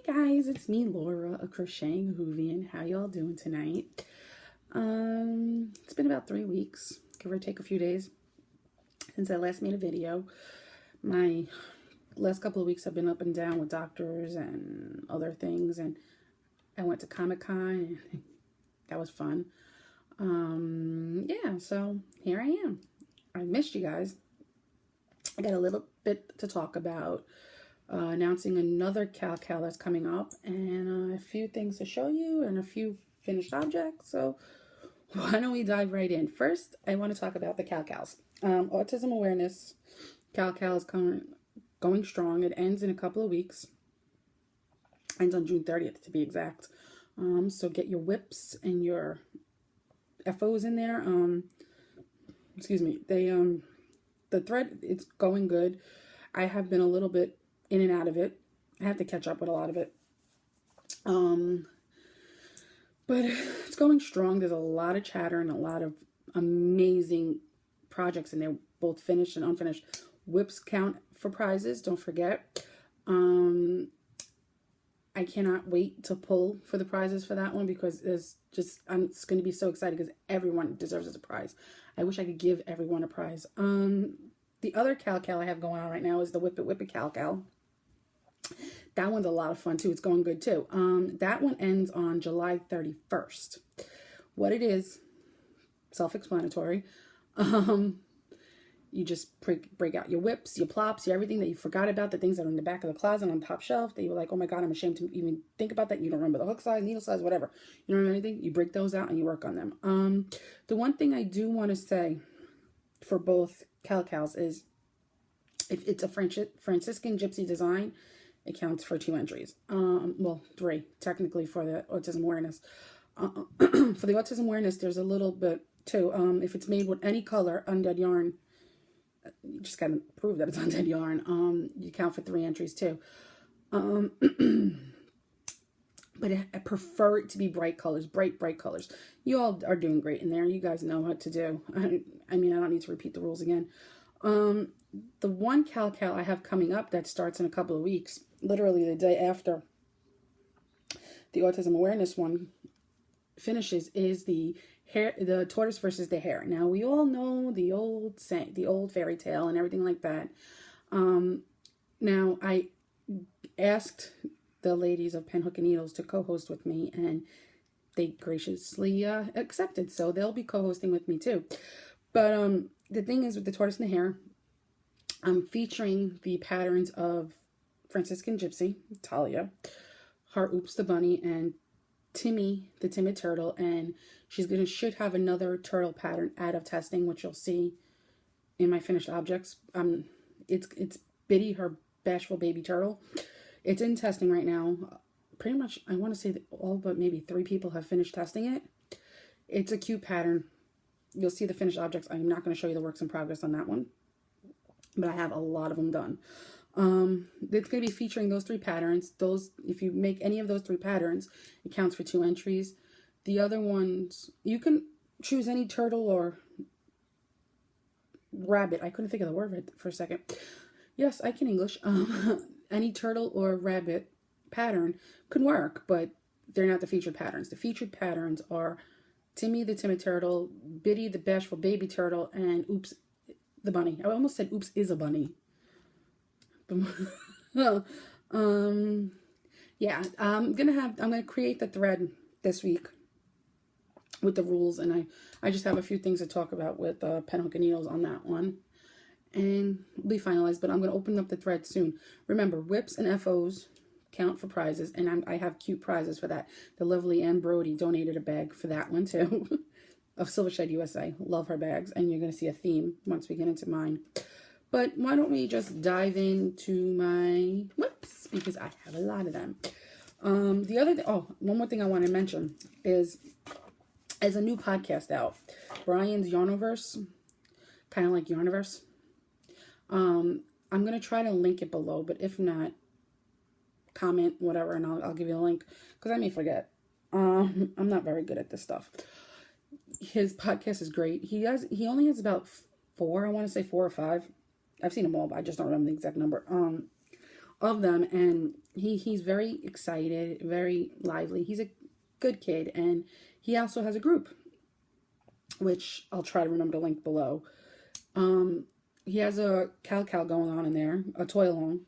guys, it's me, Laura, of Crocheting Whovian. How y'all doing tonight? It's been about 3 weeks, give or take a few days, since I last made a video. My last couple of weeks I've been up and down with doctors and other things, and I went to Comic-Con, and that was fun. Yeah, so here I am. I missed you guys. I got a little bit to talk about. Announcing another cal that's coming up, and a few things to show you, and a few finished objects. So why don't we dive right in? First, I want to talk about the cal-cals. Autism awareness cal is going strong. It ends in a couple of weeks. Ends on June 30th to be exact. So get your whips and your FOs in there. Excuse me. The thread, it's going good. I have been a little bit in and out of it. I have to catch up with a lot of it. But it's going strong. There's a lot of chatter and a lot of amazing projects in there, both finished and unfinished. Whips count for prizes, don't forget. I cannot wait to pull for the prizes for that one, because I'm just going to be so excited because everyone deserves a prize. I wish I could give everyone a prize. The other cal I have going on right now is the Whip It cal. That one's a lot of fun too. It's going good too. That one ends on July 31st. What it is, self-explanatory. You just break out your whips, your plops, your everything that you forgot about, the things that are in the back of the closet on the top shelf that you were like, oh my God, I'm ashamed to even think about that. You don't remember the hook size, needle size, whatever. You don't remember anything. You break those out and you work on them. The one thing I do want to say for both cal-cals is, if it's a Franciscan gypsy design, it counts for 2 entries. Well, 3 technically for the autism awareness. For the autism awareness, there's a little bit too. If it's made with any color undead yarn, you just gotta prove that it's undead yarn. You count for 3 entries too. But I prefer it to be bright colors, bright colors. You all are doing great in there. You guys know what to do. I mean, I don't need to repeat the rules again. The one cal I have coming up that starts in a couple of weeks, literally the day after the autism awareness one finishes, is the tortoise versus the hare. Now, we all know the old fairy tale and everything like that. Now, I asked the ladies of Pen Hook and Needles to co-host with me, and they graciously accepted, so they'll be co-hosting with me too. But the thing is, with the tortoise and the hare, I'm featuring the patterns of Franciscan Gypsy, Talia, Heart Oops the Bunny, and Timmy the Timid Turtle, and should have another turtle pattern out of testing, which you'll see in my finished objects. It's Biddy, her bashful baby turtle. It's in testing right now. Pretty much, I want to say that all but maybe 3 people have finished testing it. It's a cute pattern. You'll see the finished objects. I'm not going to show you the works in progress on that one, but I have a lot of them done. It's going to be featuring those 3 patterns. If you make any of those 3 patterns, it counts for 2 entries. The other ones, you can choose any turtle or rabbit. I couldn't think of the word for a second. Yes, I can English. Any turtle or rabbit pattern could work, but they're not the featured patterns. The featured patterns are Timmy the Timid Turtle, Biddy the Bashful Baby Turtle, and Oops the Bunny. I almost said Oops is a Bunny. Yeah, I'm gonna create the thread this week with the rules, and I just have a few things to talk about with Pen Hook and Needles on that one, and it'll be finalized, but I'm gonna open up the thread soon. Remember, whips and FOs count for prizes, and I have cute prizes for that. The lovely Ann Brody donated a bag for that one too, of Silvershed USA. Love her bags, and you're gonna see a theme once we get into mine. But why don't we just dive into my whips, because I have a lot of them. One more thing I want to mention is, as a new podcast out, Brian's Yarniverse, kind of like Yarniverse. I'm going to try to link it below, but if not, comment, whatever, and I'll give you a link, because I may forget. I'm not very good at this stuff. His podcast is great. He only has about 4, I want to say 4 or 5. I've seen them all, but I just don't remember the exact number of them, and he's very excited, very lively. He's a good kid, and he also has a group, which I'll try to remember to link below. He has a cow going on in there, a toy along.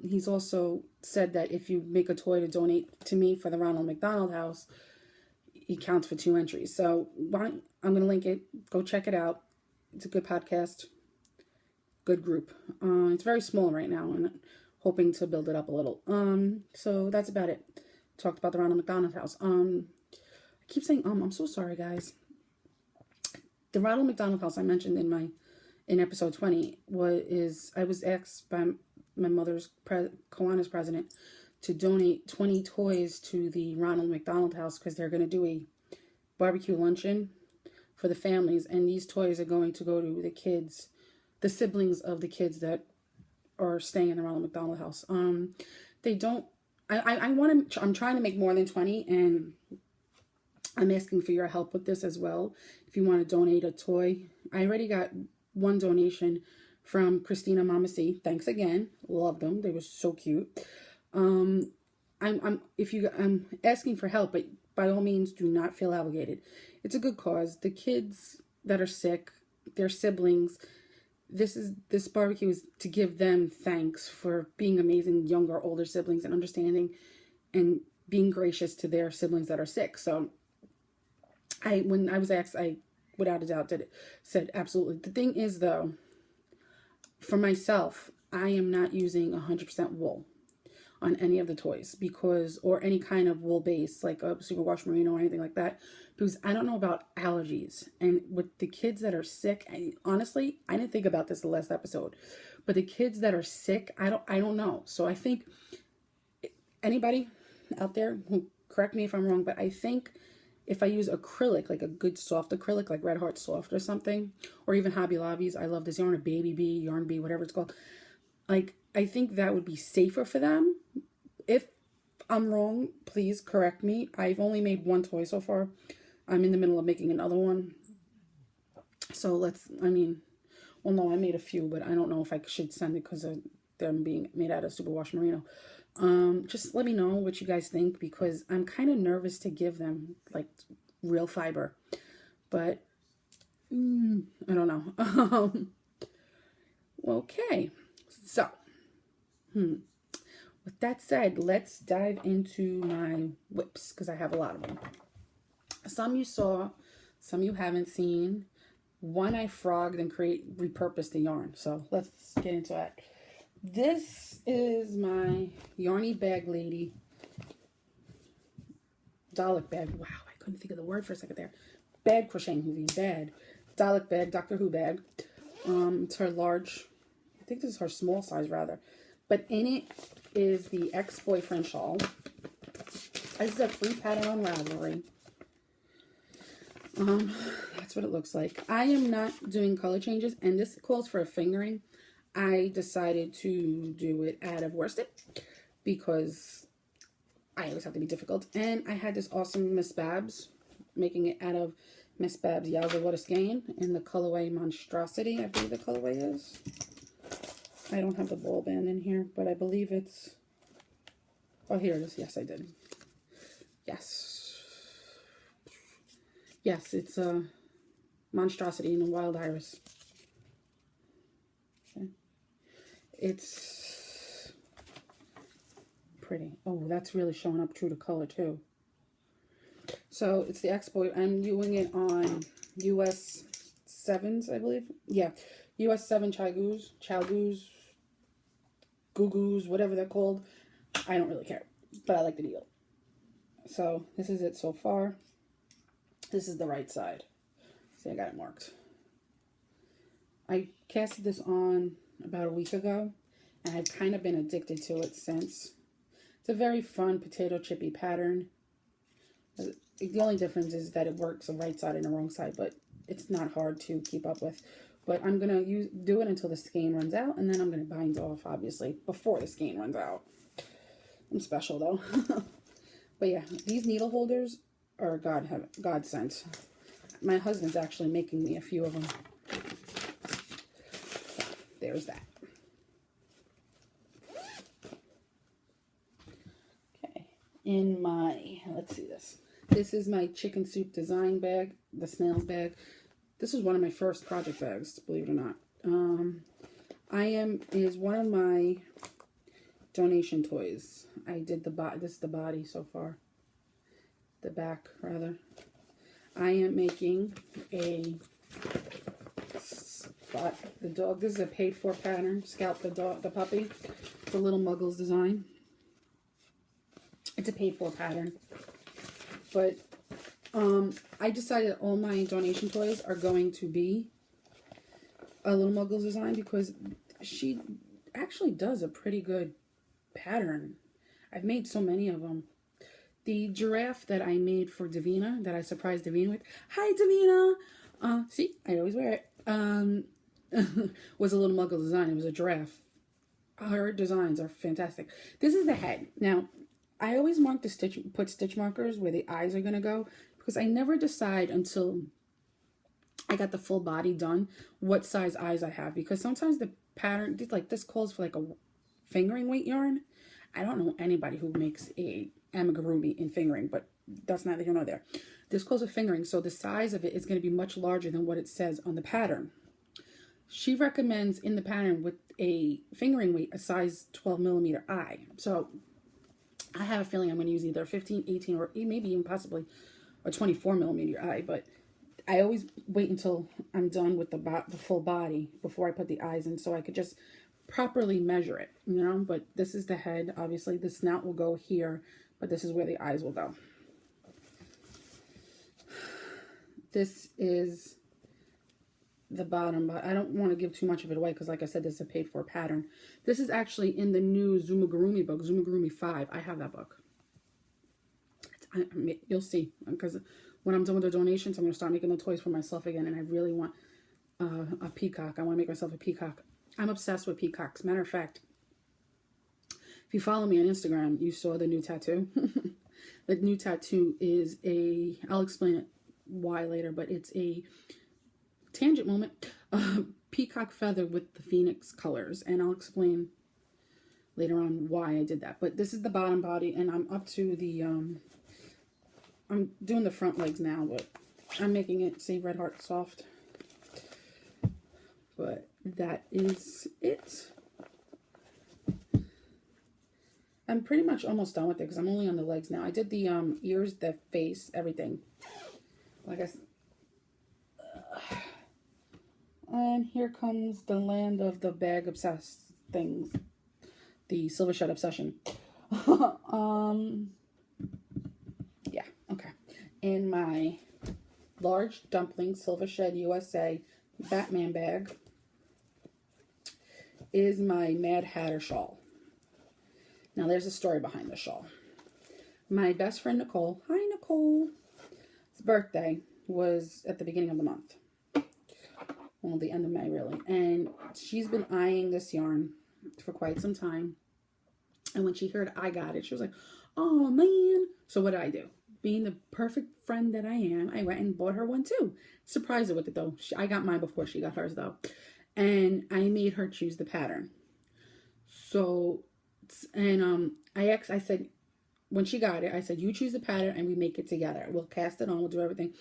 He's also said that if you make a toy to donate to me for the Ronald McDonald House, he counts for 2 entries. So I'm going to link it. Go check it out. It's a good podcast, good group. It's very small right now, and hoping to build it up a little. So that's about it. Talked about the Ronald McDonald House. I keep saying I'm so sorry, guys. The Ronald McDonald House I mentioned in episode 20 I was asked by my mother's Kiwanis president to donate 20 toys to the Ronald McDonald House because they're going to do a barbecue luncheon for the families, and these toys are going to go to the kids, the siblings of the kids that are staying in the Ronald McDonald House. They don't. I'm trying to make more than 20, and I'm asking for your help with this as well. If you want to donate a toy, I already got one donation from Christina Mama C. Thanks again. Loved them. They were so cute. I'm asking for help, but by all means, do not feel obligated. It's a good cause. The kids that are sick, their siblings, this barbecue is to give them thanks for being amazing younger, older siblings and understanding and being gracious to their siblings that are sick. So when I was asked, I without a doubt said absolutely. The thing is, though, for myself, I am not using 100% wool on any of the toys or any kind of wool base like a superwash merino or anything like that, because I don't know about allergies. And with the kids that are sick, honestly, I didn't think about this the last episode, but the kids that are sick, I don't know. So I think anybody out there who correct me if I'm wrong, but I think if I use acrylic, like a good soft acrylic, like Red Heart Soft or something, or even Hobby Lobby's, I love this yarn, or Baby Bee, Yarn Bee, whatever it's called. Like, I think that would be safer for them. If I'm wrong, please correct me. I've only made one toy so far. I'm in the middle of making another one. So I made a few, but I don't know if I should send it because of them being made out of superwash merino. Just let me know what you guys think, because I'm kind of nervous to give them like real fiber, but I don't know. Okay, so with that said, let's dive into my whips, because I have a lot of them. Some you saw, some you haven't seen. One I frogged and repurposed the yarn. So let's get into that. This is my Yarny Bag Lady Dalek Bed. Wow, I couldn't think of the word for a second there. Bed, Crocheting Whovian Bed. Dalek Bed, Doctor Who bag. It's her large, I think this is her small size rather. But in it is the ex-boyfriend shawl. This is a free pattern on Ravelry. That's what it looks like. I am not doing color changes, and this calls for a fingering. I decided to do it out of worsted because I always have to be difficult. And I had this awesome Miss Babs, making it out of Miss Babs Yowza Water Skein in the colorway Monstrosity, I believe the colorway is. I don't have the ball band in here, but I believe it's... Oh, here it is. Yes, I did. Yes. Yes, it's a Monstrosity in the Wild Iris. Okay. It's pretty. Oh, that's really showing up true to color, too. So, it's the X-Boy. I'm doing it on US 7s, I believe. Yeah. US 7 Chalgoos, Goo-Goos, whatever they're called. I don't really care, but I like the deal. So, this is it so far. This is the right side. See, I got it marked. I casted this on about a week ago, and I've kind of been addicted to it since. It's a very fun potato chippy pattern. The only difference is that it works the right side and the wrong side, but it's not hard to keep up with. But I'm going to do it until the skein runs out, and then I'm going to bind off, obviously, before the skein runs out. I'm special, though. But yeah, these needle holders are God sent. My husband's actually making me a few of them. So, there's that. in my, let's see this. This is my chicken soup design bag, the Snail Bed. This is one of my first project bags, believe it or not. Is one of my donation toys. I did this is the body so far. The back, rather. I am making a spot. The dog, this is a paid for pattern. Scalp the dog, the puppy. It's a little Muggles design. It's a paid for pattern. But I decided all my donation toys are going to be a little Muggles design because she actually does a pretty good pattern. I've made so many of them. The giraffe that I made for Davina, that I surprised Davina with. Hi, Davina! See, I always wear it. Was a little Muggle design. It was a giraffe. Her designs are fantastic. This is the head. Now, I always put stitch markers where the eyes are going to go because I never decide until I got the full body done what size eyes I have, because sometimes the pattern, like this calls for like a fingering weight yarn. I don't know anybody who makes a amigurumi in fingering, but that's neither here nor there. This calls for fingering, so the size of it is going to be much larger than what it says on the pattern. She recommends in the pattern with a fingering weight a size 12 millimeter eye. So I have a feeling I'm going to use either 15, 18, or maybe even possibly a 24 millimeter eye, but I always wait until I'm done with the full body before I put the eyes in, so I could just properly measure it, you know. But this is the head. Obviously, the snout will go here, but this is where the eyes will go. This is the bottom, but I don't want to give too much of it away because, like I said, this is a paid for pattern. This is actually in the new Zumagurumi book, Zumagurumi 5. I have that book. You'll see, because when I'm done with the donations, I'm going to start making the toys for myself again, and I really want a peacock. I want to make myself a peacock. I'm obsessed with peacocks. Matter of fact, if you follow me on Instagram, you saw the new tattoo. The new tattoo is I'll explain it why later, but it's a tangent moment, peacock feather with the phoenix colors, and I'll explain later on why I did that. But this is the bottom body, and I'm up to the, I'm doing the front legs now, but I'm making it say Red Heart Soft. But that is it. I'm pretty much almost done with it because I'm only on the legs now. I did the ears, the face, everything. Like I said. And here comes the land of the bag obsessed things. The silver shed obsession. Yeah, okay. In my large dumpling silver shed USA Batman bag is my Mad Hatter shawl. Now there's a story behind the shawl. My best friend Nicole, hi Nicole, his birthday was at the beginning of the month. Well, the end of May really. And she's been eyeing this yarn for quite some time. And when she heard I got it, she was like, oh man. So what did I do? Being the perfect friend that I am, I went and bought her one too. Surprised her with it though. I got mine before she got hers though. And I made her choose the pattern. So, and I said, when she got it, I said, you choose the pattern and we make it together. We'll cast it on, we'll do everything.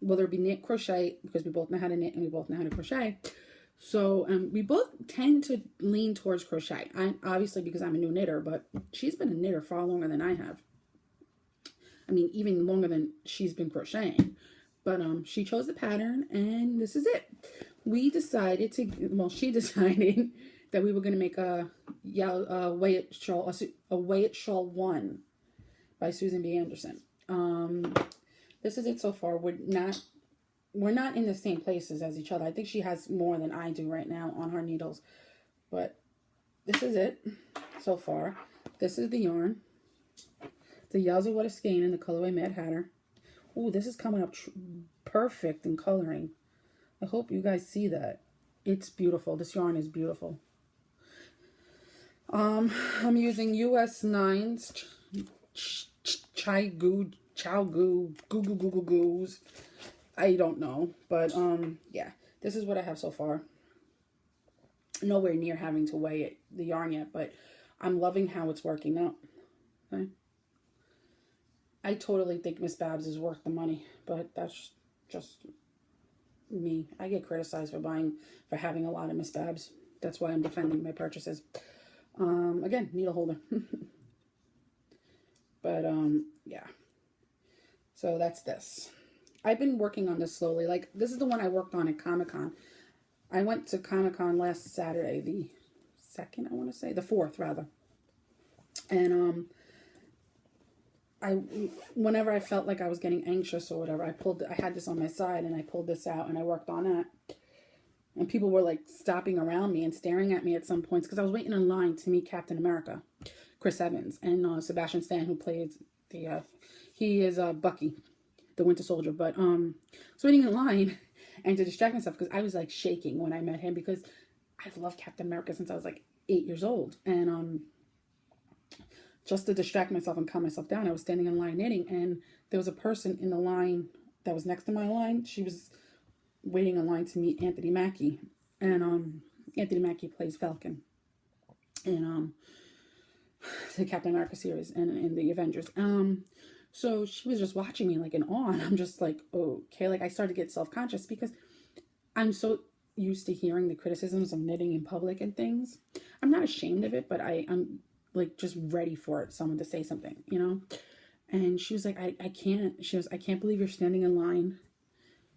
Whether it be knit, crochet, because we both know how to knit and we both know how to crochet. So we both tend to lean towards crochet. Obviously because I'm a new knitter, but she's been a knitter far longer than I have. I mean, even longer than she's been crocheting. But she chose the pattern and this is it. We decided to, well, she decided that we were going to make a Weigh It Shawl, a Weigh It Shawl 1 by Susan B. Anderson. This is it so far. We're not in the same places as each other. I think she has more than I do right now on her needles. But this is it so far. This is the yarn. The Yazoo Water Skein in the colorway Mad Hatter. Ooh, this is coming up perfect in coloring. I hope you guys see that. It's beautiful. This yarn is beautiful. I'm using US 9s Chow Goo Goos. I don't know, but yeah, this is what I have so far. Nowhere near having to weigh the yarn yet, but I'm loving how it's working out. Okay, I totally think Miss Babs is worth the money, but that's just me. I get criticized for having a lot of Miss Babs. That's why I'm defending my purchases. Again, needle holder. But, yeah. So that's this. I've been working on this slowly. Like, this is the one I worked on at Comic-Con. I went to Comic-Con last Saturday, the 2nd, I want to say. The 4th, rather. And, whenever I felt like I was getting anxious or whatever, I had this on my side and I pulled this out and I worked on it. And people were like stopping around me and staring at me at some points because I was waiting in line to meet Captain America, Chris Evans, and Sebastian Stan, who plays he is Bucky, the Winter Soldier. But I was waiting in line and to distract myself because I was like shaking when I met him because I've loved Captain America since I was like 8 years old. And just to distract myself and calm myself down, I was standing in line knitting, and there was a person in the line that was next to my line. She was waiting in line to meet Anthony Mackie, and Anthony Mackie plays Falcon in the Captain America series and in the Avengers. So she was just watching me like in awe, and I'm just like, okay. Like I started to get self-conscious because I'm so used to hearing the criticisms of knitting in public and things. I'm not ashamed of it, but I'm like just ready for it, someone to say something, you know? And she was like, I can't believe you're standing in line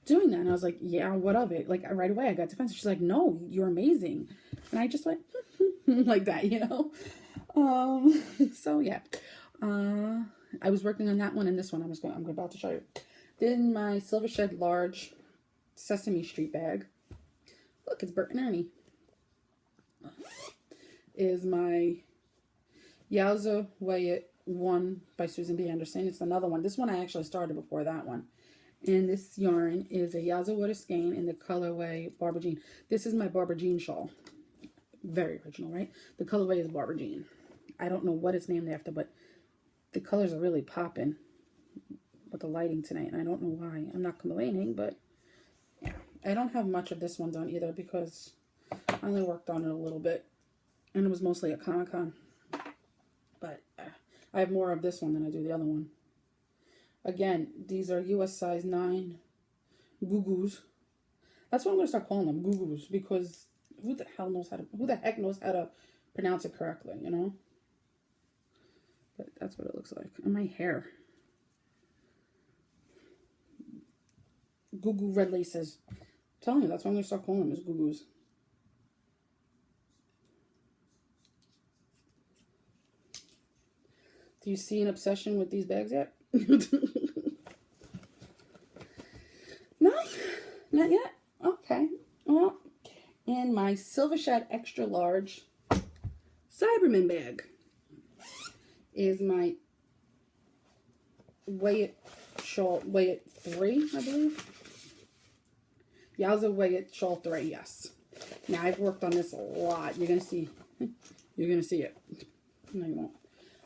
doing that. And I was like, yeah, what of it? Like right away I got defensive. She's like, no, you're amazing. And I just went like that, you know? So yeah. I was working on that one and this one I'm about to show you. Then my Silver Shed large Sesame Street bag. Look, it's Bert and Ernie. Is my Yowza Weigh It 1 by Susan B. Anderson. It's another one. This one I actually started before that one. And this yarn is a Yowza Water Skein in the colorway Barbara Jean. This is my Barbara Jean shawl. Very original, right? The colorway is Barbara Jean. I don't know what it's named after, but the colors are really popping with the lighting tonight. And I don't know why. I'm not complaining, but yeah. I don't have much of this one done either because I only worked on it a little bit. And it was mostly at Comic-Con. But I have more of this one than I do the other one. Again, these are US size 9 goo-goos. That's what I'm going to start calling them, goo-goos, because who the heck knows how to pronounce it correctly, you know? But that's what it looks like. And my hair. Goo-goo red laces. I'm telling you, that's what I'm going to start calling them, is goo-goos. Do you see an obsession with these bags yet? No? Not yet? Okay. Well, in my Silver Shed extra large Cyberman bag is my Weigh It shawl, Weigh It 3, I believe. Yowza Weigh It shawl 3, yes. Now I've worked on this a lot. You're gonna see it. No, you won't.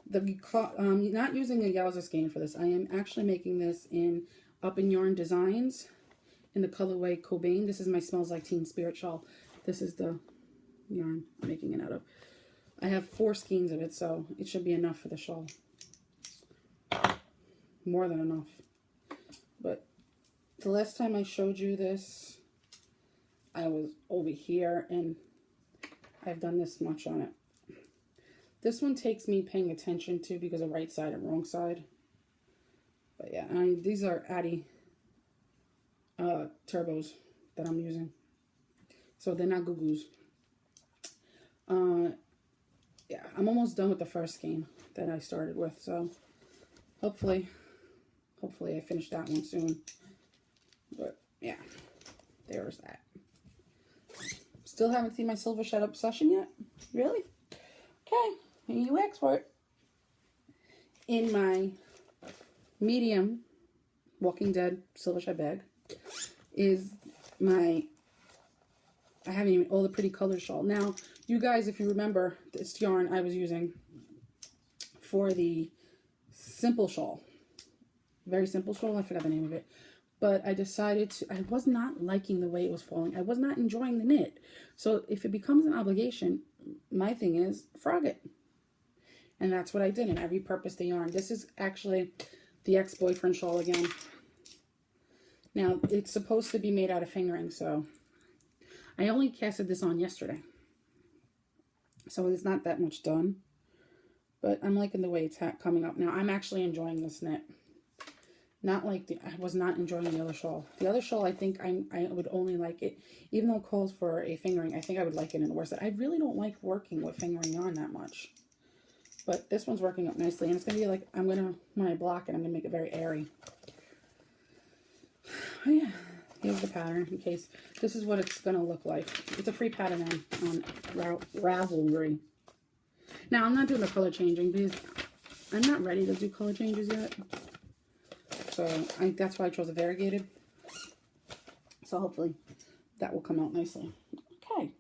Not using a Yowza skein for this. I am actually making this in Up in Yarn Designs in the colorway Cobain. This is my Smells Like Teen Spirit shawl. This is the yarn I'm making it out of. I have 4 skeins of it, so it should be enough for the shawl. More than enough. But the last time I showed you this, I was over here, and I've done this much on it. This one takes me paying attention to because of right side and wrong side. But yeah, these are Addy turbos that I'm using. So they're not goo-goos. Yeah, I'm almost done with the first skein that I started with. So hopefully I finish that one soon. But yeah, there's that. Still haven't seen my Silver Shed obsession yet? Really? Okay. You asked for it. In my medium Walking Dead Silver Shed bag is my, I haven't even, all the pretty color shawl. Now, you guys, if you remember, this yarn I was using for the simple shawl. Very simple shawl, I forgot the name of it. But I decided to, I was not liking the way it was falling. I was not enjoying the knit. So if it becomes an obligation, my thing is frog it. And that's what I did, and I repurposed the yarn. This is actually the ex-boyfriend shawl again. Now, it's supposed to be made out of fingering, so I only casted this on yesterday. So it's not that much done. But I'm liking the way it's coming up. Now, I'm actually enjoying this knit. Not like I was not enjoying the other shawl. The other shawl, I think I would only like it, even though it calls for a fingering, I think I would like it in a worsted. I really don't like working with fingering yarn that much. But this one's working up nicely. And it's going to be like, when I block it, I'm going to make it very airy. Oh yeah, here's the pattern in case. This is what it's going to look like. It's a free pattern on Ravelry. Now, I'm not doing the color changing because I'm not ready to do color changes yet. So, that's why I chose a variegated. So, hopefully, that will come out nicely. Okay.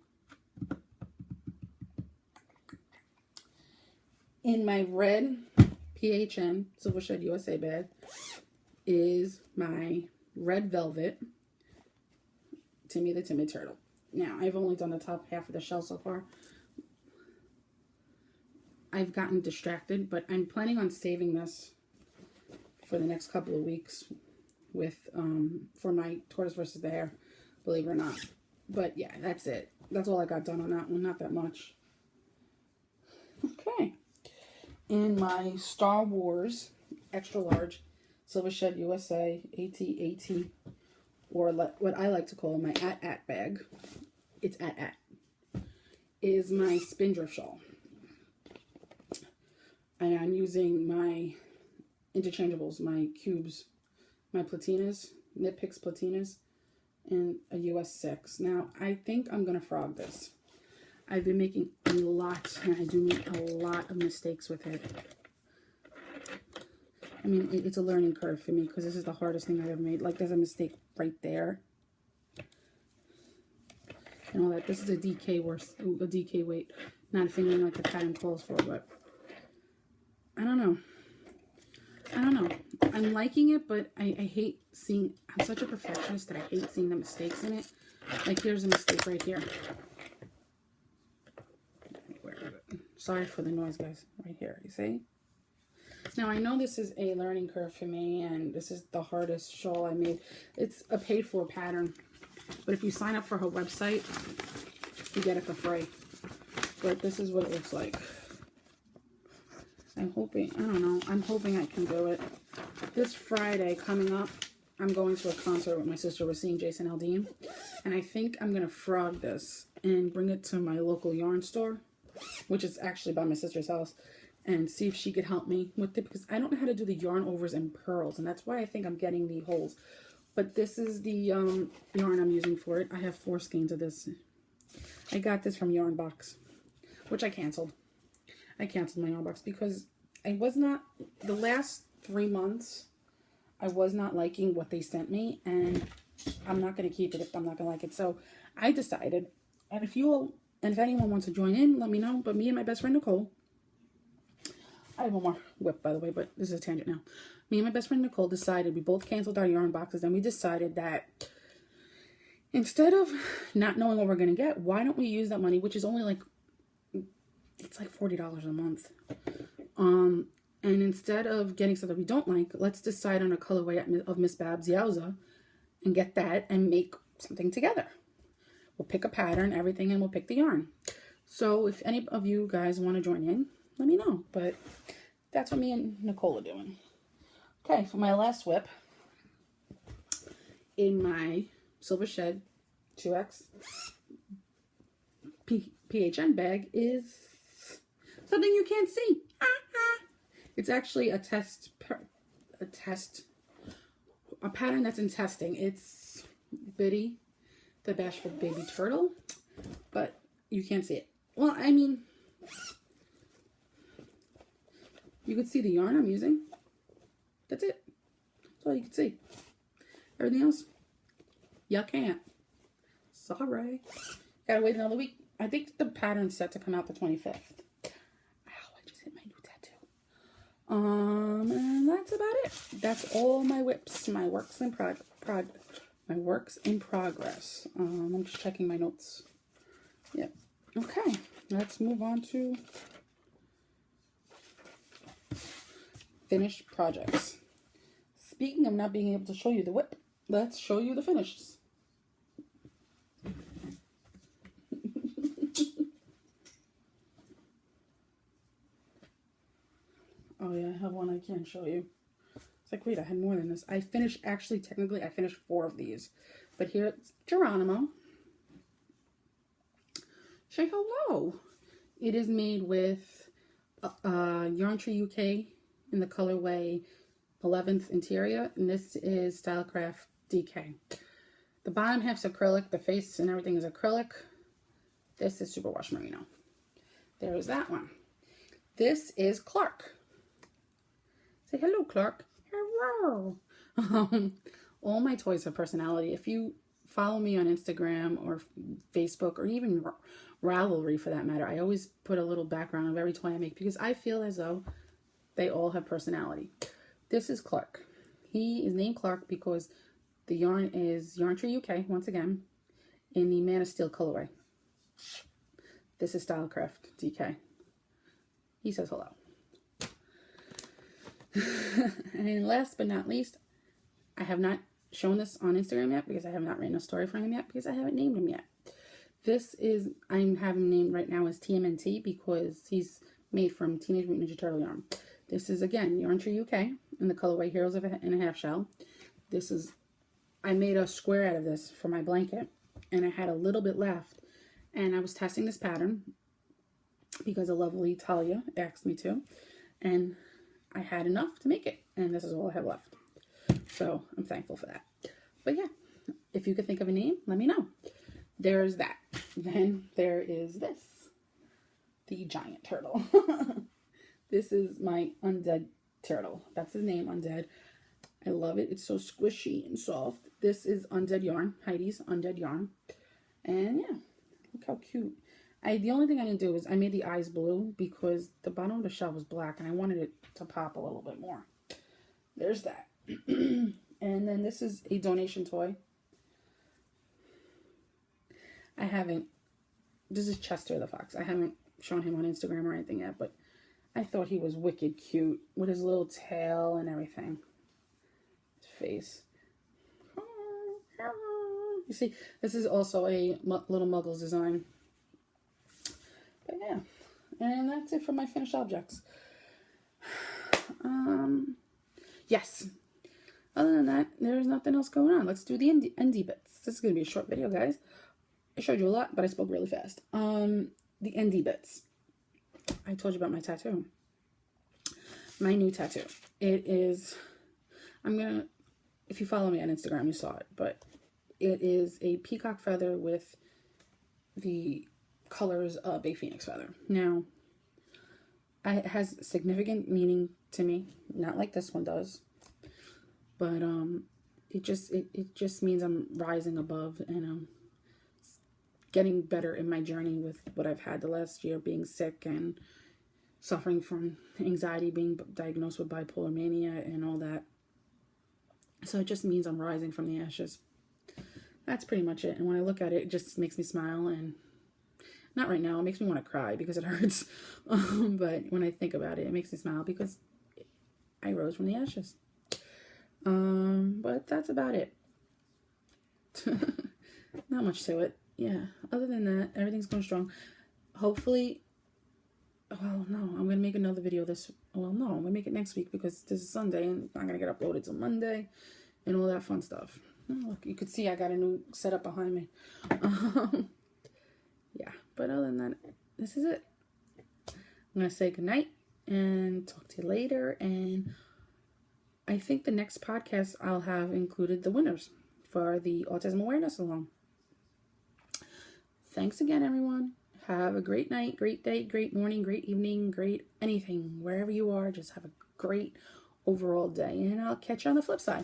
In my red PHN Silver Shed USA bag is my red velvet Timmy the Timid Turtle. Now, I've only done the top half of the shell so far. I've gotten distracted, but I'm planning on saving this for the next couple of weeks with for my Tortoise versus the Hare, believe it or not. But yeah, that's it. That's all I got done on that one. Not that much. Okay. In my Star Wars extra large Silver Shed USA AT, or what I like to call my at bag, it's at, is my Spindrift shawl. And I'm using my interchangeables, my cubes, my platinas, Knit Picks platinas, and a US 6. Now, I think I'm going to frog this. I've been making a lot, and I do make a lot of mistakes with it. I mean, it's a learning curve for me, because this is the hardest thing I've ever made. Like, there's a mistake right there. And all that. This is a DK weight. Not a fingering like the pattern calls for, but I don't know. I'm liking it, but I hate seeing, I'm such a perfectionist that I hate seeing the mistakes in it. Like, here's a mistake right here. Where is it? Sorry for the noise, guys. Right here, you see? Now, I know this is a learning curve for me, and this is the hardest shawl I made. It's a paid-for pattern, but if you sign up for her website, you get it for free. But this is what it looks like. I'm hoping, I don't know, I'm hoping I can do it. This Friday coming up, I'm going to a concert with my sister. We're seeing Jason Aldean. And I think I'm going to frog this and bring it to my local yarn store, which is actually by my sister's house, and see if she could help me with it, because I don't know how to do the yarn overs and pearls, and that's why I think I'm getting the holes. But this is the yarn I'm using for it. I have 4 skeins of this. I got this from Yarn Box, which I canceled. I canceled my yarn box because I was not, the last 3 months, I was not liking what they sent me, and I'm not going to keep it if I'm not going to like it. So I decided, and if anyone wants to join in, let me know. But me and my best friend Nicole, I have one more whip, by the way, but this is a tangent now. Me and my best friend Nicole decided, we both canceled our yarn boxes, and we decided that instead of not knowing what we're going to get, why don't we use that money, which is only like, it's like $40 a month. And instead of getting something we don't like, let's decide on a colorway of Miss Babs Yowza and get that and make something together. We'll pick a pattern, everything, and we'll pick the yarn. So if any of you guys want to join in, let me know. But that's what me and Nicole are doing. Okay, for my last whip, in my Silver Shed 2X PHN bag is something you can't see. It's actually a pattern that's in testing. It's Biddy, the Bashful Baby Turtle, but you can't see it. Well, I mean, you could see the yarn I'm using. That's it. That's all you can see. Everything else, you can't. Sorry. Gotta wait another week. I think the pattern's set to come out the 25th. Ow, I just hit my new tattoo. And that's about it. That's all my whips, my works in progress. I'm just checking my notes. Yep. Okay, let's move on to finished projects. Speaking of not being able to show you the whip, let's show you the finishes. Oh yeah, I have one I can't show you. It's like, wait, I had more than this. I finished, actually, technically, I finished 4 of these. But here it's Geronimo. Say hello. It is made with Yarn Tree UK in the colorway 11th Interior. And this is Stylecraft DK. The bottom half's acrylic. The face and everything is acrylic. This is Superwash Merino. There's that one. This is Clark. Say hello, Clark. Hello. All my toys have personality. If you follow me on Instagram or Facebook or even Ravelry for that matter, I always put a little background of every toy I make because I feel as though they all have personality. This is Clark. He is named Clark because the yarn is Yarn Tree UK, once again, in the Man of Steel colorway. This is Stylecraft DK. He says hello. And last but not least, I have not shown this on Instagram yet because I have not written a story for him yet because I haven't named him yet. This is, I'm having him named right now as TMNT because he's made from Teenage Mutant Ninja Turtle yarn. This is, again, Yarn Tree UK in the colorway Heroes in a Half Shell. This is, I made a square out of this for my blanket and I had a little bit left and I was testing this pattern because a lovely Talia asked me to, and I had enough to make it, and this is all I have left. So I'm thankful for that. But yeah, if you could think of a name, let me know. There's that. Then there is this, the giant turtle. This is my Undead turtle. That's his name, Undead. I love it. It's so squishy and soft. This is Undead yarn, Heidi's Undead yarn. And yeah, look how cute. The only thing I didn't do is I made the eyes blue because the bottom of the shell was black and I wanted it to pop a little bit more. There's that. And then this is a donation toy. This is Chester the Fox. I haven't shown him on Instagram or anything yet, but I thought he was wicked cute with his little tail and everything. His face. You see, this is also a little Muggles design. But yeah, and that's it for my finished objects. Yes. Other than that, there's nothing else going on. Let's do the indie bits. This is going to be a short video, guys. I showed you a lot, but I spoke really fast. The indie bits. I told you about my tattoo. My new tattoo. It is, if you follow me on Instagram, you saw it, but it is a peacock feather with the colors of a phoenix feather. Now, it has significant meaning to me, not like this one does, but it just means I'm rising above and I'm getting better in my journey with what I've had the last year, being sick and suffering from anxiety, being diagnosed with bipolar mania and all that. So it just means I'm rising from the ashes. That's pretty much it. And when I look at it, it just makes me smile. And not right now, it makes me want to cry because it hurts. But when I think about it, it makes me smile because I rose from the ashes. But that's about it. Not much to it. Yeah. Other than that, everything's going strong. Hopefully, well, no, I'm going to make another video I'm going to make it next week because this is Sunday and it's not going to get uploaded till Monday and all that fun stuff. Oh, look, you could see I got a new setup behind me. Yeah, but other than that, this is it. I'm going to say goodnight and talk to you later. And I think the next podcast I'll have included the winners for the Autism Awareness Along. Thanks again, everyone. Have a great night, great day, great morning, great evening, great anything. Wherever you are, just have a great overall day. And I'll catch you on the flip side.